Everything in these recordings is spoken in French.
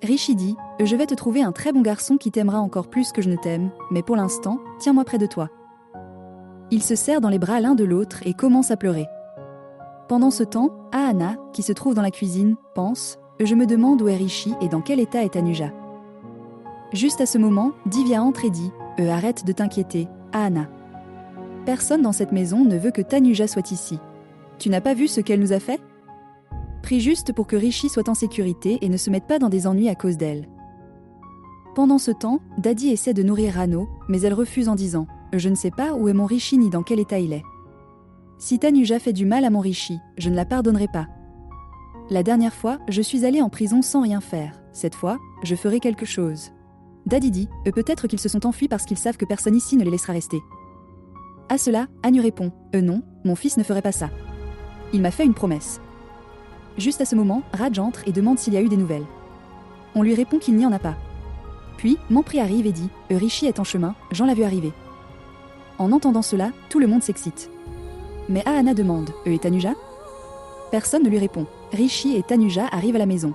Rishi dit « Je vais te trouver un très bon garçon qui t'aimera encore plus que je ne t'aime, mais pour l'instant, tiens-moi près de toi. » Ils se serrent dans les bras l'un de l'autre et commencent à pleurer. Pendant ce temps, Ahana, qui se trouve dans la cuisine, pense « Je me demande où est Rishi et dans quel état est Tanuja. » Juste à ce moment, Divya entre et dit « Arrête de t'inquiéter, Ahana. Personne dans cette maison ne veut que Tanuja soit ici. Tu n'as pas vu ce qu'elle nous a fait ? Prie juste pour que Rishi soit en sécurité et ne se mette pas dans des ennuis à cause d'elle. » Pendant ce temps, Daddy essaie de nourrir Rano, mais elle refuse en disant « Je ne sais pas où est mon Rishi ni dans quel état il est. Si Tanuja fait du mal à mon Rishi, je ne la pardonnerai pas. La dernière fois, je suis allée en prison sans rien faire. Cette fois, je ferai quelque chose. » Daddy dit « Peut-être qu'ils se sont enfuis parce qu'ils savent que personne ici ne les laissera rester. » À cela, Anu répond « Non, mon fils ne ferait pas ça. Il m'a fait une promesse. » Juste à ce moment, Raj entre et demande s'il y a eu des nouvelles. On lui répond qu'il n'y en a pas. Puis, Mampri arrive et dit « Rishi est en chemin, Jean l'a vu arriver. » En entendant cela, tout le monde s'excite. Mais Ahana demande « Et Tanuja ?» Personne ne lui répond. Rishi et Tanuja arrivent à la maison.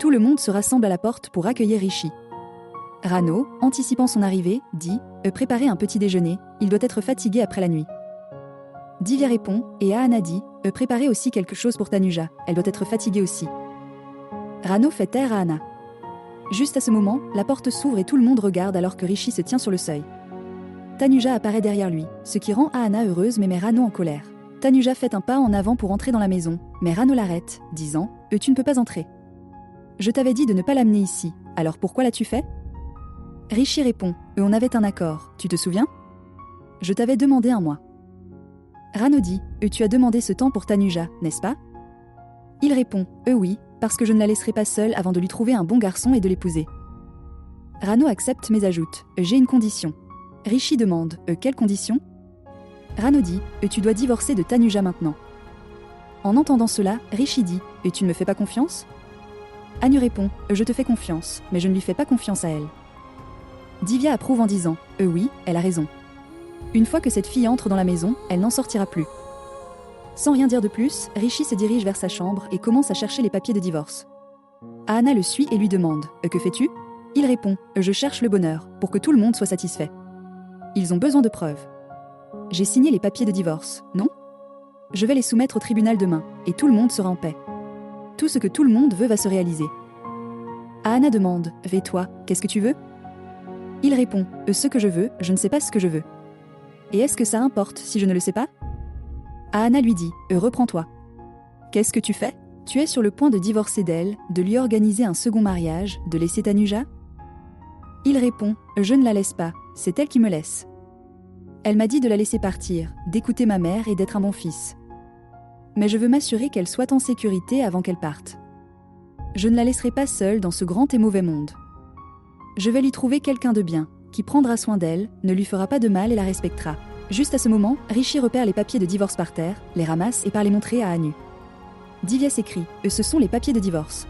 Tout le monde se rassemble à la porte pour accueillir Rishi. Rano, anticipant son arrivée, dit « Préparez un petit déjeuner, il doit être fatigué après la nuit. » Divya répond, et Ahana dit « Préparez aussi quelque chose pour Tanuja, elle doit être fatiguée aussi. » Rano fait taire Ahana. Juste à ce moment, la porte s'ouvre et tout le monde regarde alors que Rishi se tient sur le seuil. Tanuja apparaît derrière lui, ce qui rend Ahana heureuse mais met Rano en colère. Tanuja fait un pas en avant pour entrer dans la maison, mais Rano l'arrête, disant « Tu ne peux pas entrer. Je t'avais dit de ne pas l'amener ici, alors pourquoi l'as-tu fait ?» Rishi répond « On avait un accord, tu te souviens ? Je t'avais demandé un mois. » Rano dit « Tu as demandé ce temps pour Tanuja, n'est-ce pas ?» Il répond « Oui, parce que je ne la laisserai pas seule avant de lui trouver un bon garçon et de l'épouser. » Rano accepte mais ajoute « J'ai une condition. » Rishi demande « Quelle condition ?» Rano dit « Tu dois divorcer de Tanuja maintenant. » En entendant cela, Rishi dit « Tu ne me fais pas confiance ?» Anu répond « Je te fais confiance, mais je ne lui fais pas confiance à elle. » Divya approuve en disant « Oui, elle a raison. Une fois que cette fille entre dans la maison, elle n'en sortira plus. » Sans rien dire de plus, Rishi se dirige vers sa chambre et commence à chercher les papiers de divorce. Ahana le suit et lui demande « Que fais-tu ?» Il répond « Je cherche le bonheur, pour que tout le monde soit satisfait. Ils ont besoin de preuves. J'ai signé les papiers de divorce, non ? Je vais les soumettre au tribunal demain, et tout le monde sera en paix. Tout ce que tout le monde veut va se réaliser. » Ahana demande « Et toi, qu'est-ce que tu veux ?» Il répond « Ce que je veux, je ne sais pas ce que je veux. Et est-ce que ça importe si je ne le sais pas ?» Ahana lui dit « Reprends-toi. Qu'est-ce que tu fais ? Tu es sur le point de divorcer d'elle, de lui organiser un second mariage, de laisser Tanuja ?» Il répond « Je ne la laisse pas, c'est elle qui me laisse. Elle m'a dit de la laisser partir, d'écouter ma mère et d'être un bon fils. Mais je veux m'assurer qu'elle soit en sécurité avant qu'elle parte. Je ne la laisserai pas seule dans ce grand et mauvais monde. Je vais lui trouver quelqu'un de bien, qui prendra soin d'elle, ne lui fera pas de mal et la respectera. » Juste à ce moment, Rishi repère les papiers de divorce par terre, les ramasse et part les montrer à Anu. Divya s'écrie « Ce sont les papiers de divorce. »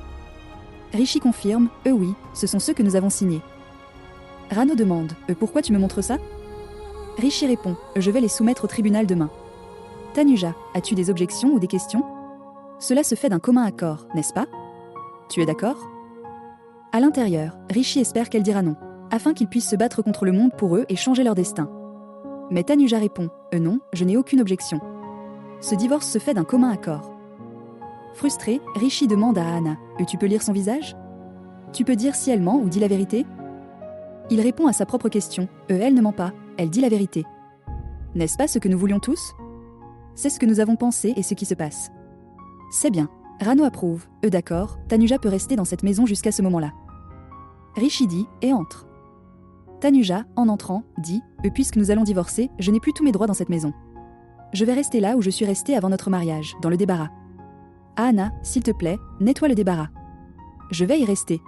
Rishi confirme « Oui, ce sont ceux que nous avons signés. » Rano demande « Pourquoi tu me montres ça ?» Rishi répond « Je vais les soumettre au tribunal demain. » Tanuja, as-tu des objections ou des questions ? Cela se fait d'un commun accord, n'est-ce pas ? Tu es d'accord ? À l'intérieur, Rishi espère qu'elle dira non, afin qu'ils puissent se battre contre le monde pour eux et changer leur destin. Mais Tanuja répond « Non, je n'ai aucune objection. Ce divorce se fait d'un commun accord. » Frustré, Rishi demande à Ahana « Tu peux lire son visage ? Tu peux dire si elle ment ou dit la vérité ?» Il répond à sa propre question « Elle ne ment pas, elle dit la vérité. » N'est-ce pas ce que nous voulions tous ? C'est ce que nous avons pensé et ce qui se passe. C'est bien, Rano approuve « D'accord, Tanuja peut rester dans cette maison jusqu'à ce moment-là. » Rishi dit et entre. Tanuja, en entrant, dit « Puisque nous allons divorcer, je n'ai plus tous mes droits dans cette maison. Je vais rester là où je suis restée avant notre mariage, dans le débarras. Ahana, s'il te plaît, nettoie le débarras. Je vais y rester,